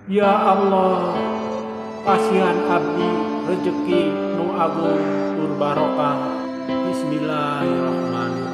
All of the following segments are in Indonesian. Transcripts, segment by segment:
Ya Allah, kasihan abdi rezeki nu agung tur barokah. Bismillahirrahmanirrahim.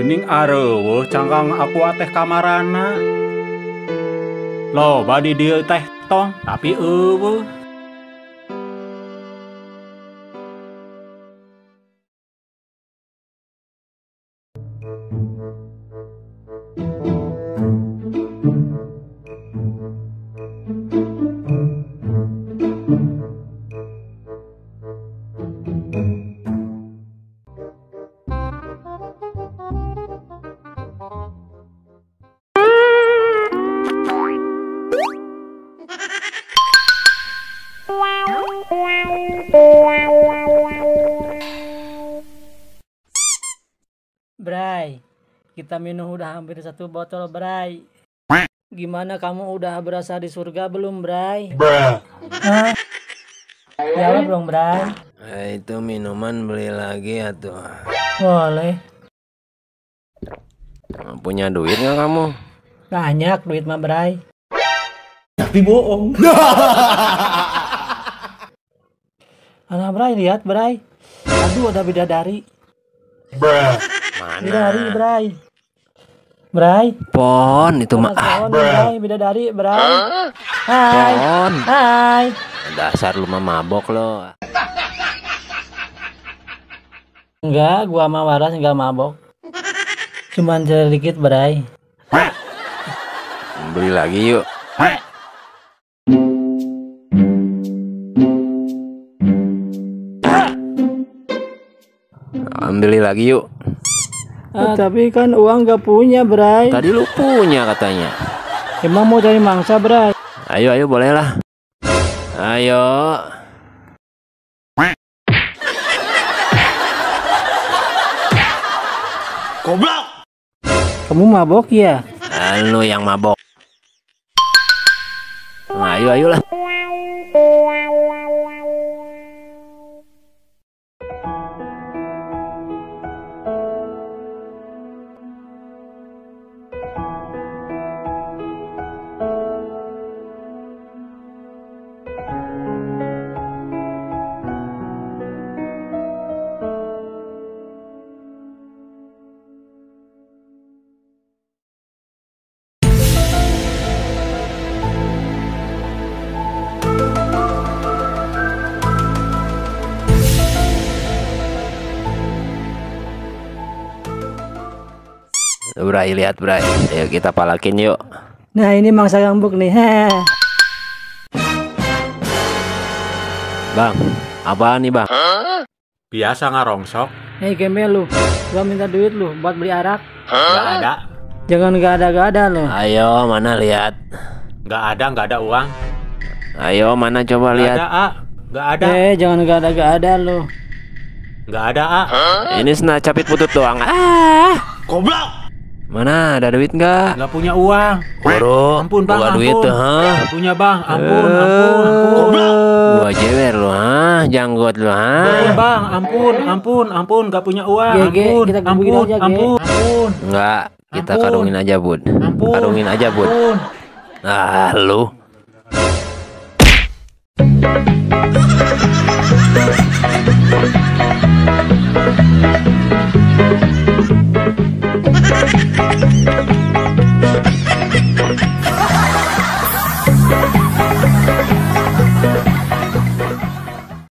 Gening areueuh cangkang aku teh kamarana. Loba di dieu teh tong, tapi eueuh. Bray, kita minum udah hampir 1 botol, Bray. Gimana kamu udah berasa di surga belum, Bray? Hah? Jawab dong, Bray. Itu minuman beli lagi atuh. Boleh. Punya duit nggak kamu? Banyak duit mah, Bray. Tapi bohong. Alah, Bray, lihat, Bray. Aduh, ada bidadari. Mana? Bidadari, Bray. Bray. Pon itu mah. Bray, bidadari, Bray. Hai. Pon. Hai. Dasar lu mah mabok lo. Enggak, gua mah waras enggak mabok. Cuman sedikit, Bray. Beli lagi yuk. Beli lagi yuk. Tapi kan uang gak punya, Bray. Tadi lu punya katanya. Emang mau cari mangsa, Bray? Ayo boleh lah. Ayo. Goblok. Kamu mabok ya? Lu yang mabok. Nah, ayolah. Bray, lihat Bray. Ayo kita palakin yuk. Nah, ini mangsa gambuk nih. Bang, apaan nih bang? Biasa ngarongsok. Hei gembel lu, gua minta duit lu buat beli arak. Gak ada. Jangan gak ada lu. Ayo mana lihat. Gak ada uang. Ayo mana coba lihat. Gak ada, A. Gak ada. Jangan gak ada lu. Gak ada, A. Ini sena capit putut doang. Goblok. Mana ada duit nggak? Gak punya uang. Bro, Ampun bang, gua ampun. duit tuh, Gak punya bang, ampun. Goblok. Gua jewer lu, janggot lu, Bang, ampun. Gak punya uang. Ge, kita gebukin aja, Ge. Ampun. Enggak, kita Ampun. karungin aja bud. Ampun. Karungin aja bud. Ampun. Lu.